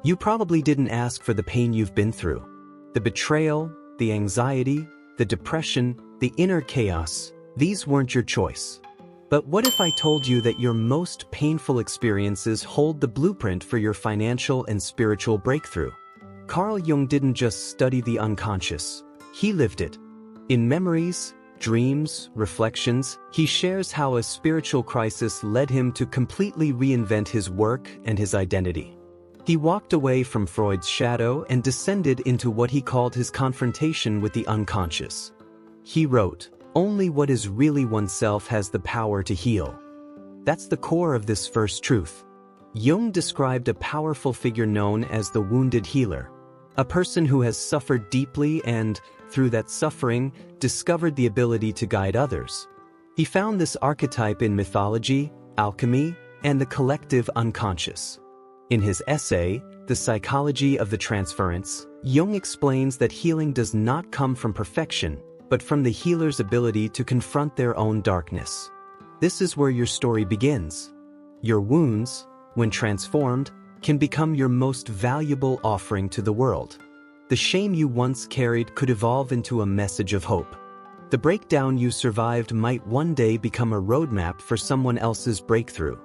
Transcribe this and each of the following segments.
You probably didn't ask for the pain you've been through. The betrayal, the anxiety, the depression, the inner chaos, these weren't your choice. But what if I told you that your most painful experiences hold the blueprint for your financial and spiritual breakthrough? Carl Jung didn't just study the unconscious, he lived it. In Memories, Dreams, Reflections, he shares how a spiritual crisis led him to completely reinvent his work and his identity. He walked away from Freud's shadow and descended into what he called his confrontation with the unconscious. He wrote, "Only what is really oneself has the power to heal." That's the core of this first truth. Jung described a powerful figure known as the Wounded Healer, a person who has suffered deeply and, through that suffering, discovered the ability to guide others. He found this archetype in mythology, alchemy, and the collective unconscious. In his essay, The Psychology of the Transference, Jung explains that healing does not come from perfection, but from the healer's ability to confront their own darkness. This is where your story begins. Your wounds, when transformed, can become your most valuable offering to the world. The shame you once carried could evolve into a message of hope. The breakdown you survived might one day become a roadmap for someone else's breakthrough.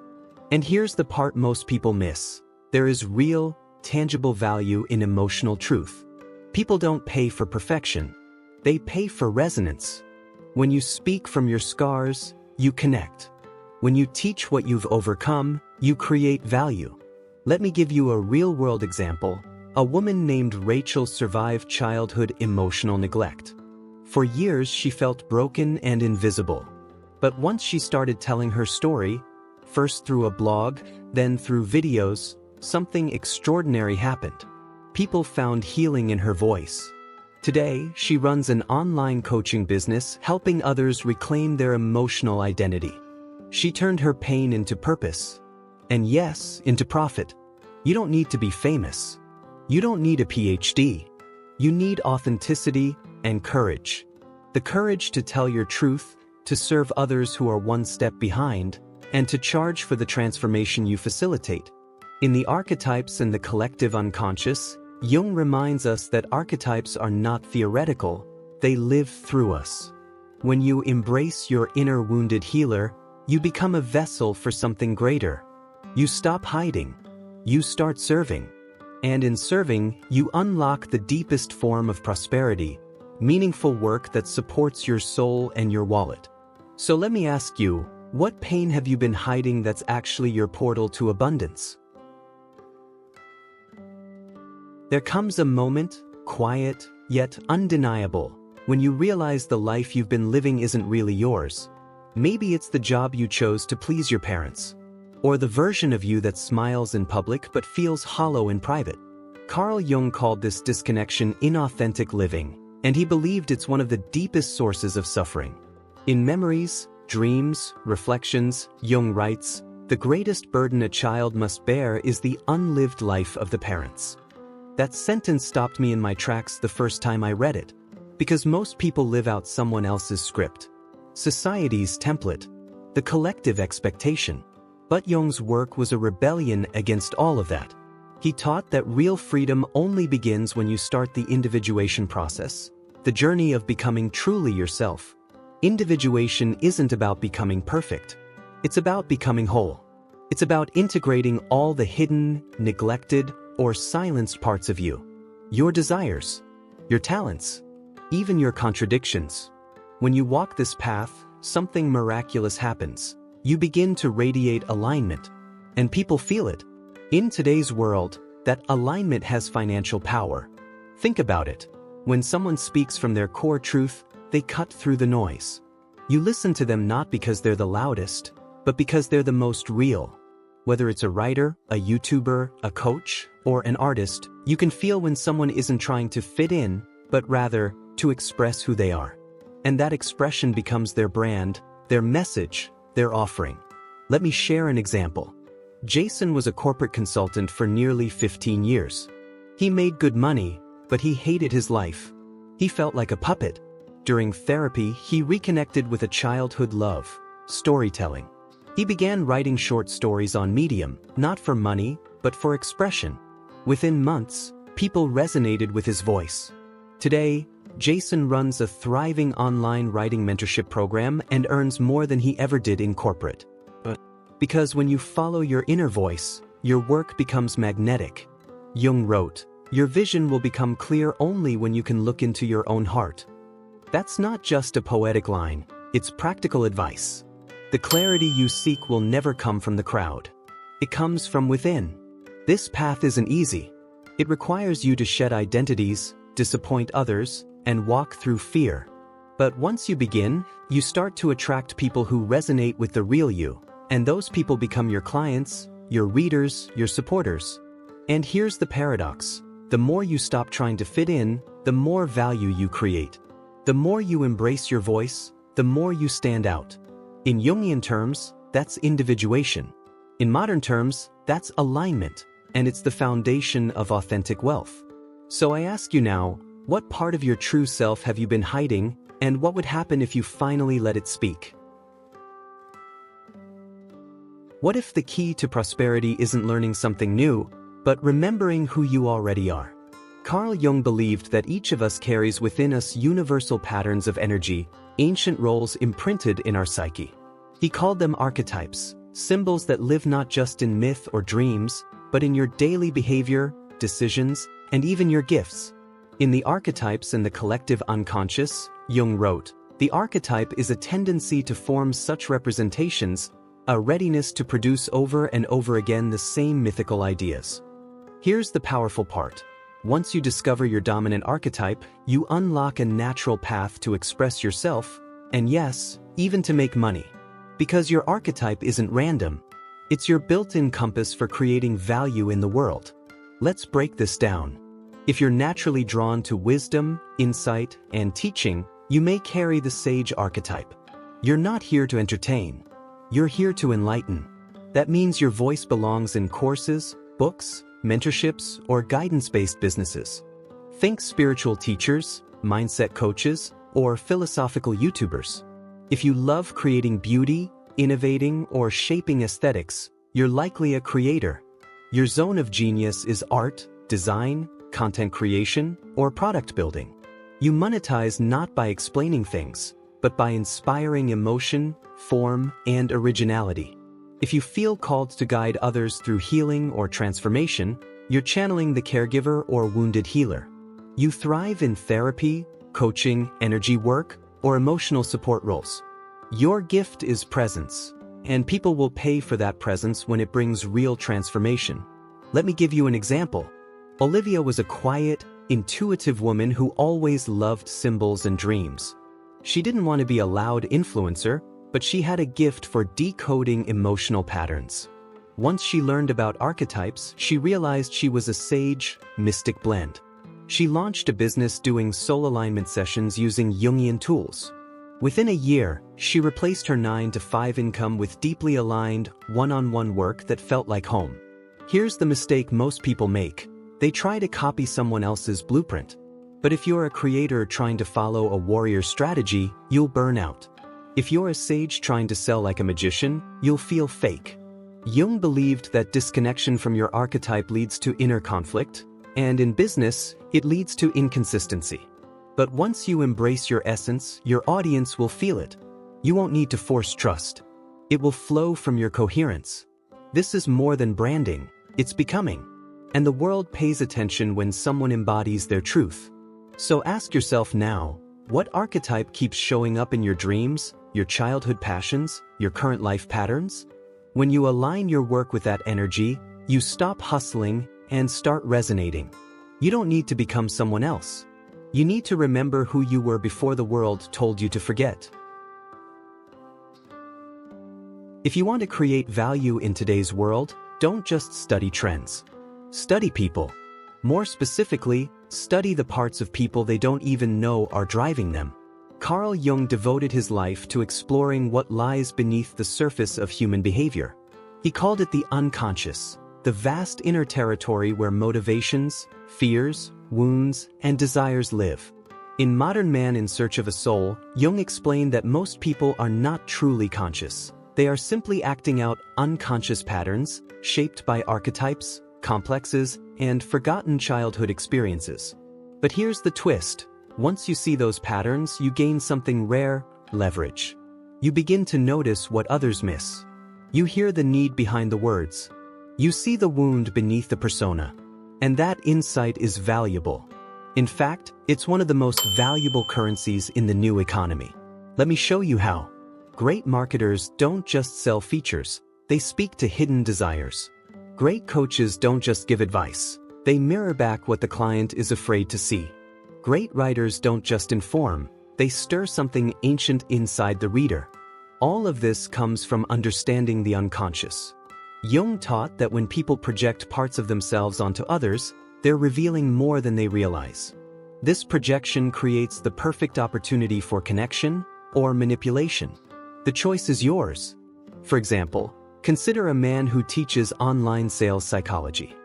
And here's the part most people miss. There is real, tangible value in emotional truth. People don't pay for perfection. They pay for resonance. When you speak from your scars, you connect. When you teach what you've overcome, you create value. Let me give you a real-world example. A woman named Rachel survived childhood emotional neglect. For years, she felt broken and invisible. But once she started telling her story, first through a blog, then through videos, something extraordinary happened. People found healing in her voice. Today, she runs an online coaching business helping others reclaim their emotional identity. She turned her pain into purpose. And yes, into profit. You don't need to be famous. You don't need a PhD. You need authenticity and courage. The courage to tell your truth, to serve others who are one step behind, and to charge for the transformation you facilitate. In the Archetypes and the Collective Unconscious, Jung reminds us that archetypes are not theoretical, they live through us. When you embrace your inner wounded healer, you become a vessel for something greater. You stop hiding. You start serving. And in serving, you unlock the deepest form of prosperity, meaningful work that supports your soul and your wallet. So let me ask you, what pain have you been hiding that's actually your portal to abundance? There comes a moment, quiet, yet undeniable, when you realize the life you've been living isn't really yours. Maybe it's the job you chose to please your parents. Or the version of you that smiles in public but feels hollow in private. Carl Jung called this disconnection inauthentic living, and he believed it's one of the deepest sources of suffering. In Memories, Dreams, Reflections, Jung writes, "The greatest burden a child must bear is the unlived life of the parents." That sentence stopped me in my tracks the first time I read it, because most people live out someone else's script. Society's template, the collective expectation. But Jung's work was a rebellion against all of that. He taught that real freedom only begins when you start the individuation process, the journey of becoming truly yourself. Individuation isn't about becoming perfect. It's about becoming whole. It's about integrating all the hidden, neglected, or silenced parts of you. Your desires, your talents, even your contradictions. When you walk this path, something miraculous happens. You begin to radiate alignment, and people feel it. In today's world, that alignment has financial power. Think about it. When someone speaks from their core truth, they cut through the noise. You listen to them not because they're the loudest, but because they're the most real. Whether it's a writer, a YouTuber, a coach, or an artist, you can feel when someone isn't trying to fit in, but rather to express who they are. And that expression becomes their brand, their message, their offering. Let me share an example. Jason was a corporate consultant for nearly 15 years. He made good money, but he hated his life. He felt like a puppet. During therapy, he reconnected with a childhood love, storytelling. He began writing short stories on Medium, not for money, but for expression. Within months, people resonated with his voice. Today, Jason runs a thriving online writing mentorship program and earns more than he ever did in corporate. Because when you follow your inner voice, your work becomes magnetic. Jung wrote, "Your vision will become clear only when you can look into your own heart." That's not just a poetic line, it's practical advice. The clarity you seek will never come from the crowd. It comes from within. This path isn't easy. It requires you to shed identities, disappoint others, and walk through fear. But once you begin, you start to attract people who resonate with the real you, and those people become your clients, your readers, your supporters. And here's the paradox. The more you stop trying to fit in, the more value you create. The more you embrace your voice, the more you stand out. In Jungian terms, that's individuation. In modern terms, that's alignment, and it's the foundation of authentic wealth. So I ask you now, what part of your true self have you been hiding, and what would happen if you finally let it speak? What if the key to prosperity isn't learning something new, but remembering who you already are? Carl Jung believed that each of us carries within us universal patterns of energy, ancient roles imprinted in our psyche. He called them archetypes, symbols that live not just in myth or dreams, but in your daily behavior, decisions, and even your gifts. In the Archetypes and the Collective Unconscious, Jung wrote, "The archetype is a tendency to form such representations, a readiness to produce over and over again the same mythical ideas." Here's the powerful part. Once you discover your dominant archetype, you unlock a natural path to express yourself, and yes, even to make money. Because your archetype isn't random. It's your built-in compass for creating value in the world. Let's break this down. If you're naturally drawn to wisdom, insight, and teaching, you may carry the sage archetype. You're not here to entertain. You're here to enlighten. That means your voice belongs in courses, books, mentorships, or guidance-based businesses. Think spiritual teachers, mindset coaches, or philosophical YouTubers. If you love creating beauty, innovating, or shaping aesthetics, you're likely a creator. Your zone of genius is art, design, content creation, or product building. You monetize not by explaining things, but by inspiring emotion, form, and originality. If you feel called to guide others through healing or transformation, you're channeling the caregiver or wounded healer. You thrive in therapy, coaching, energy work, or emotional support roles. Your gift is presence, and people will pay for that presence when it brings real transformation. Let me give you an example. Olivia was a quiet, intuitive woman who always loved symbols and dreams. She didn't want to be a loud influencer, but she had a gift for decoding emotional patterns. Once she learned about archetypes, she realized she was a sage, mystic blend. She launched a business doing soul alignment sessions using Jungian tools. Within a year, she replaced her 9-to-5 income with deeply aligned, one-on-one work that felt like home. Here's the mistake most people make. They try to copy someone else's blueprint. But if you're a creator trying to follow a warrior strategy, you'll burn out. If you're a sage trying to sell like a magician, you'll feel fake. Jung believed that disconnection from your archetype leads to inner conflict, and in business, it leads to inconsistency. But once you embrace your essence, your audience will feel it. You won't need to force trust. It will flow from your coherence. This is more than branding, it's becoming. And the world pays attention when someone embodies their truth. So ask yourself now, what archetype keeps showing up in your dreams, your childhood passions, your current life patterns? When you align your work with that energy, you stop hustling and start resonating. You don't need to become someone else. You need to remember who you were before the world told you to forget. If you want to create value in today's world, don't just study trends. Study people. More specifically, study the parts of people they don't even know are driving them. Carl Jung devoted his life to exploring what lies beneath the surface of human behavior. He called it the unconscious, the vast inner territory where motivations, fears, wounds, and desires live. In Modern Man in Search of a Soul, Jung explained that most people are not truly conscious. They are simply acting out unconscious patterns, shaped by archetypes, complexes, and forgotten childhood experiences. But here's the twist. Once you see those patterns, you gain something rare: leverage. You begin to notice what others miss. You hear the need behind the words. You see the wound beneath the persona. And that insight is valuable. In fact, it's one of the most valuable currencies in the new economy. Let me show you how. Great marketers don't just sell features, they speak to hidden desires. Great coaches don't just give advice, they mirror back what the client is afraid to see. Great writers don't just inform, they stir something ancient inside the reader. All of this comes from understanding the unconscious. Jung taught that when people project parts of themselves onto others, they're revealing more than they realize. This projection creates the perfect opportunity for connection or manipulation. The choice is yours. For example, consider a man who teaches online sales psychology.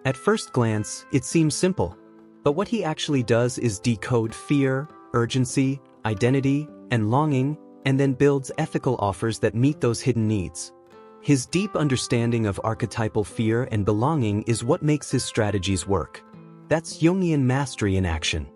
At first glance, it seems simple, but what he actually does is decode fear, urgency, identity, and longing, and then builds ethical offers that meet those hidden needs. His deep understanding of archetypal fear and belonging is what makes his strategies work. That's Jungian mastery in action.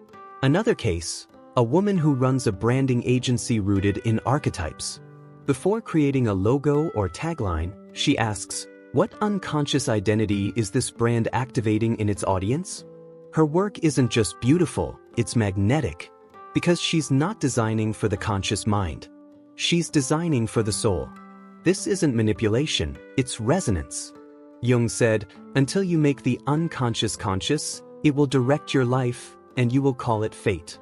Another case, a woman who runs a branding agency rooted in archetypes. Before creating a logo or tagline, she asks, what unconscious identity is this brand activating in its audience? Her work isn't just beautiful, it's magnetic. Because she's not designing for the conscious mind. She's designing for the soul. This isn't manipulation, it's resonance. Jung said, until you make the unconscious conscious, it will direct your life, and you will call it fate.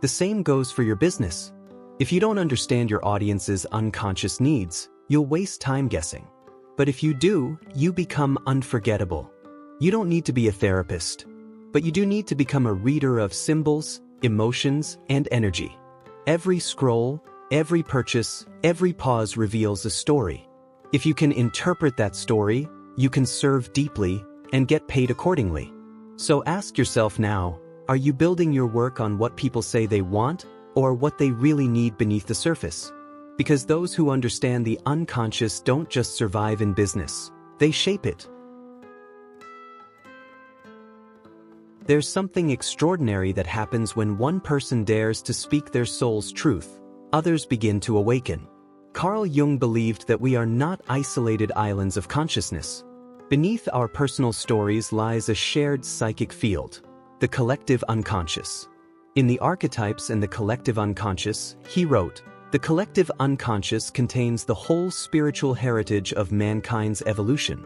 The same goes for your business. If you don't understand your audience's unconscious needs, you'll waste time guessing. But if you do, you become unforgettable. You don't need to be a therapist, but you do need to become a reader of symbols, emotions, and energy. Every scroll, every purchase, every pause reveals a story. If you can interpret that story, you can serve deeply and get paid accordingly. So ask yourself now, are you building your work on what people say they want or what they really need beneath the surface? Because those who understand the unconscious don't just survive in business, they shape it. There's something extraordinary that happens when one person dares to speak their soul's truth. Others begin to awaken. Carl Jung believed that we are not isolated islands of consciousness. Beneath our personal stories lies a shared psychic field, the collective unconscious. In the Archetypes and the Collective Unconscious, he wrote, the collective unconscious contains the whole spiritual heritage of mankind's evolution.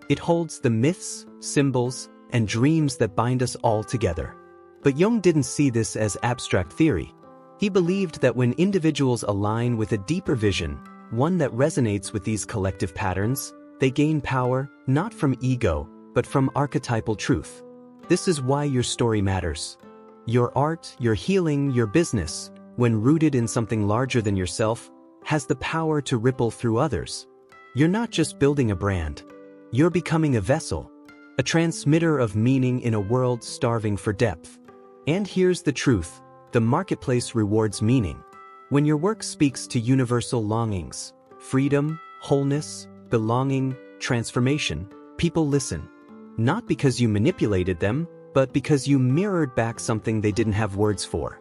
It holds the myths, symbols, and dreams that bind us all together. But Jung didn't see this as abstract theory. He believed that when individuals align with a deeper vision, one that resonates with these collective patterns, they gain power, not from ego, but from archetypal truth. This is why your story matters. Your art, your healing, your business, when rooted in something larger than yourself, has the power to ripple through others. You're not just building a brand. You're becoming a vessel, a transmitter of meaning in a world starving for depth. And here's the truth, the marketplace rewards meaning. When your work speaks to universal longings, freedom, wholeness, belonging, transformation, people listen. Not because you manipulated them, but because you mirrored back something they didn't have words for.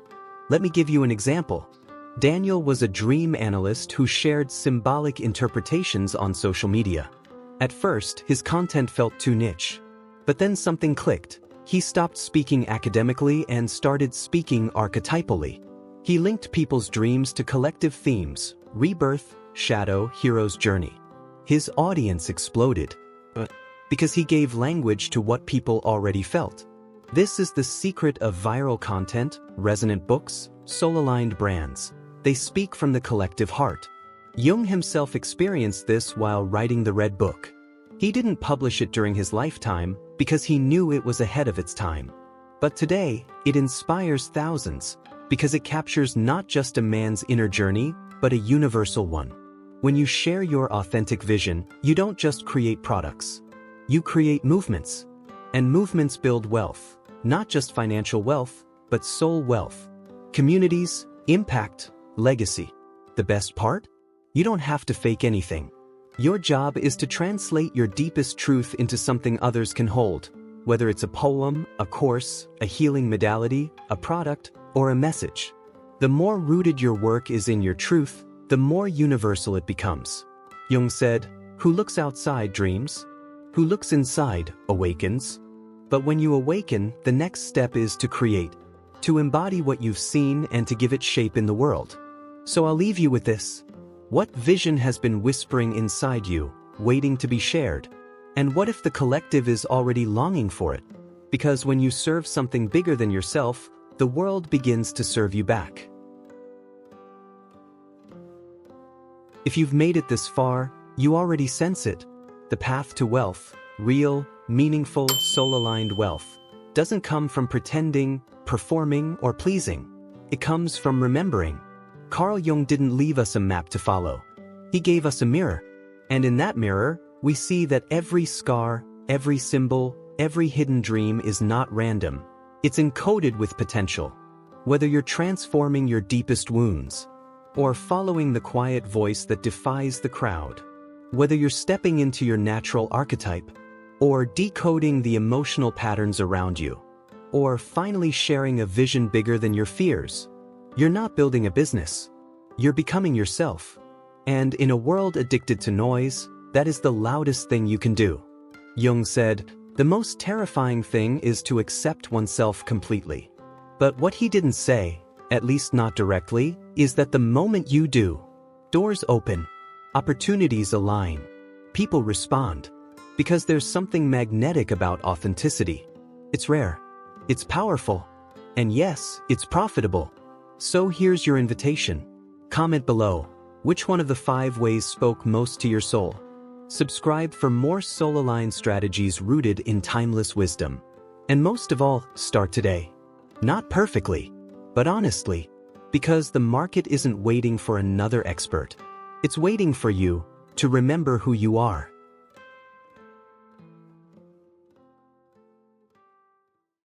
Let me give you an example. Daniel was a dream analyst who shared symbolic interpretations on social media. At first, his content felt too niche. But then something clicked. He stopped speaking academically and started speaking archetypally. He linked people's dreams to collective themes: rebirth, shadow, hero's journey. His audience exploded. Because he gave language to what people already felt. This is the secret of viral content, resonant books, soul-aligned brands. They speak from the collective heart. Jung himself experienced this while writing the Red Book. He didn't publish it during his lifetime because he knew it was ahead of its time. But today, it inspires thousands because it captures not just a man's inner journey, but a universal one. When you share your authentic vision, you don't just create products. You create movements. And movements build wealth, not just financial wealth, but soul wealth. Communities, impact, legacy. The best part? You don't have to fake anything. Your job is to translate your deepest truth into something others can hold, whether it's a poem, a course, a healing modality, a product, or a message. The more rooted your work is in your truth, the more universal it becomes. Jung said, "Who looks outside dreams. Who looks inside awakens." But when you awaken, the next step is to create, to embody what you've seen and to give it shape in the world. So I'll leave you with this. What vision has been whispering inside you, waiting to be shared? And what if the collective is already longing for it? Because when you serve something bigger than yourself, the world begins to serve you back. If you've made it this far, you already sense it. The path to wealth, real, meaningful, soul-aligned wealth, doesn't come from pretending, performing, or pleasing. It comes from remembering. Carl Jung didn't leave us a map to follow. He gave us a mirror. And in that mirror, we see that every scar, every symbol, every hidden dream is not random. It's encoded with potential. Whether you're transforming your deepest wounds, or following the quiet voice that defies the crowd, whether you're stepping into your natural archetype, or decoding the emotional patterns around you, or finally sharing a vision bigger than your fears, you're not building a business. You're becoming yourself. And in a world addicted to noise, that is the loudest thing you can do. Jung said, "The most terrifying thing is to accept oneself completely." But what he didn't say, at least not directly, is that the moment you do, doors open, opportunities align, people respond. Because there's something magnetic about authenticity. It's rare, it's powerful, and yes, it's profitable. So here's your invitation. Comment below, which one of the 5 ways spoke most to your soul? Subscribe for more soul-aligned strategies rooted in timeless wisdom. And most of all, start today. Not perfectly, but honestly, because the market isn't waiting for another expert. It's waiting for you to remember who you are.